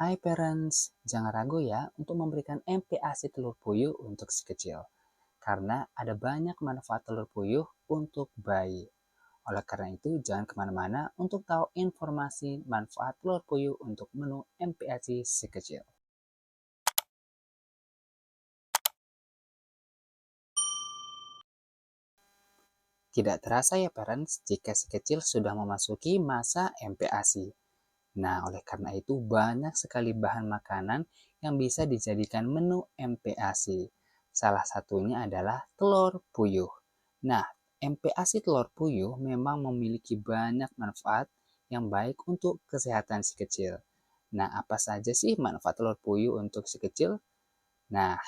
Hai parents, jangan ragu ya untuk memberikan MPASI telur puyuh untuk si kecil. Karena ada banyak manfaat telur puyuh untuk bayi. Oleh karena itu, jangan kemana-mana untuk tahu informasi manfaat telur puyuh untuk menu MPASI si kecil. Tidak terasa ya parents jika si kecil sudah memasuki masa MPASI. Nah, oleh karena itu banyak sekali bahan makanan yang bisa dijadikan menu MPASI. Salah satunya adalah telur puyuh. Nah, MPASI telur puyuh memang memiliki banyak manfaat yang baik untuk kesehatan si kecil. Nah, apa saja sih manfaat telur puyuh untuk si kecil? Nah,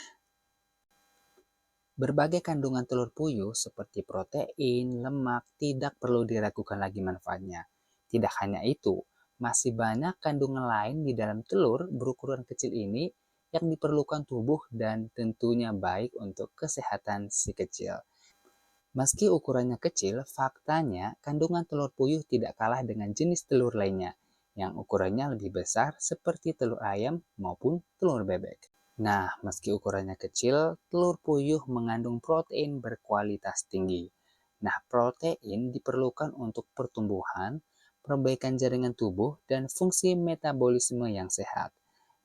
berbagai kandungan telur puyuh seperti protein, lemak tidak perlu diragukan lagi manfaatnya. Tidak hanya itu, masih banyak kandungan lain di dalam telur berukuran kecil ini yang diperlukan tubuh dan tentunya baik untuk kesehatan si kecil. Meski ukurannya kecil, faktanya kandungan telur puyuh tidak kalah dengan jenis telur lainnya yang ukurannya lebih besar seperti telur ayam maupun telur bebek. Nah, meski ukurannya kecil, telur puyuh mengandung protein berkualitas tinggi. Nah, protein diperlukan untuk pertumbuhan, perbaikan jaringan tubuh, dan fungsi metabolisme yang sehat.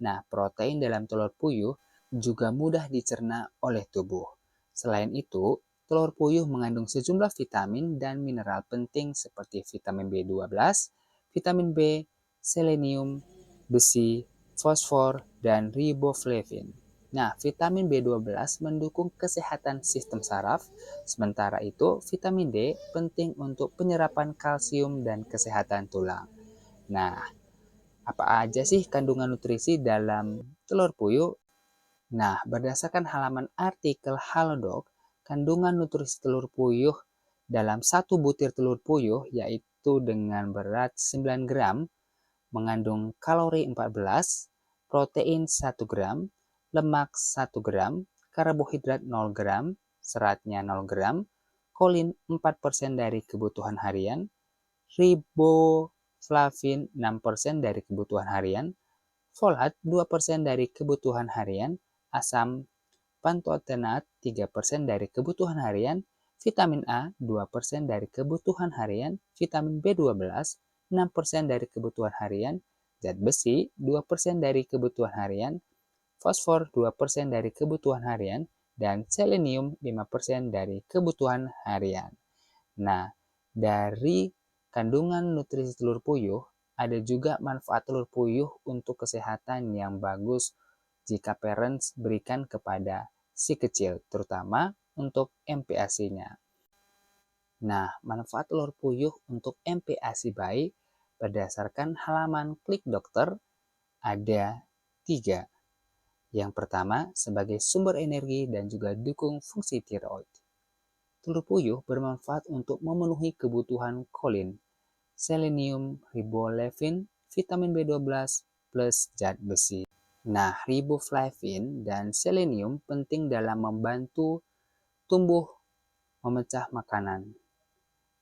Nah, protein dalam telur puyuh juga mudah dicerna oleh tubuh. Selain itu, telur puyuh mengandung sejumlah vitamin dan mineral penting seperti vitamin B12, vitamin B, selenium, besi, fosfor, dan riboflavin. Nah, vitamin B12 mendukung kesehatan sistem saraf, sementara itu vitamin D penting untuk penyerapan kalsium dan kesehatan tulang. Nah, apa aja sih kandungan nutrisi dalam telur puyuh? Nah, berdasarkan halaman artikel Halodoc, kandungan nutrisi telur puyuh dalam satu butir telur puyuh yaitu dengan berat 9 gram mengandung kalori 14, protein 1 gram, lemak 1 gram, karbohidrat 0 gram, seratnya 0 gram, kolin 4% dari kebutuhan harian, riboflavin 6% dari kebutuhan harian, folat 2% dari kebutuhan harian, asam pantotenat 3% dari kebutuhan harian, vitamin A 2% dari kebutuhan harian, vitamin B12 6% dari kebutuhan harian, zat besi 2% dari kebutuhan harian, fosfor 2% dari kebutuhan harian, dan selenium 5% dari kebutuhan harian. Nah, dari kandungan nutrisi telur puyuh, ada juga manfaat telur puyuh untuk kesehatan yang bagus jika parents berikan kepada si kecil, terutama untuk MPASI-nya. Nah, manfaat telur puyuh untuk MPASI bayi berdasarkan halaman Klik Dokter ada 3. Yang pertama, sebagai sumber energi dan juga dukung fungsi tiroid. Telur puyuh bermanfaat untuk memenuhi kebutuhan kolin, selenium, riboflavin, vitamin B12, plus zat besi. Nah, riboflavin dan selenium penting dalam membantu tumbuh memecah makanan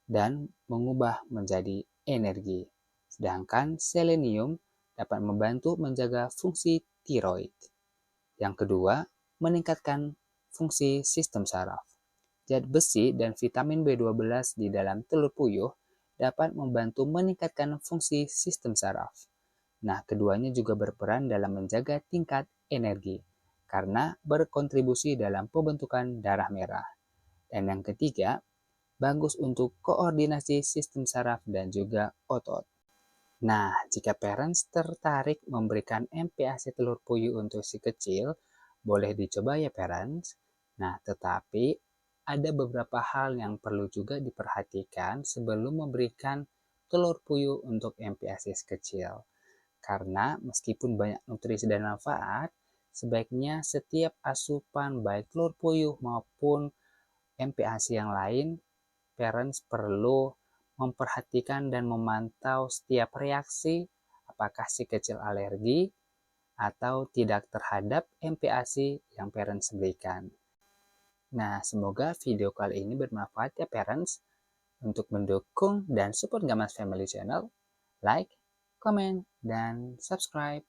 dan mengubah menjadi energi. Sedangkan selenium dapat membantu menjaga fungsi tiroid. Yang kedua, meningkatkan fungsi sistem saraf. Zat besi dan vitamin B12 di dalam telur puyuh dapat membantu meningkatkan fungsi sistem saraf. Nah, keduanya juga berperan dalam menjaga tingkat energi karena berkontribusi dalam pembentukan darah merah. Dan yang ketiga, bagus untuk koordinasi sistem saraf dan juga otot. Nah, jika parents tertarik memberikan MPASI telur puyuh untuk si kecil, boleh dicoba ya parents. Nah, tetapi ada beberapa hal yang perlu juga diperhatikan sebelum memberikan telur puyuh untuk MPASI si kecil. Karena meskipun banyak nutrisi dan manfaat, sebaiknya setiap asupan baik telur puyuh maupun MPASI yang lain, parents perlu memperhatikan dan memantau setiap reaksi apakah si kecil alergi atau tidak terhadap MPASI yang parents berikan. Nah, semoga video kali ini bermanfaat ya parents. Untuk mendukung dan support Gamas Family Channel, like, comment, dan subscribe.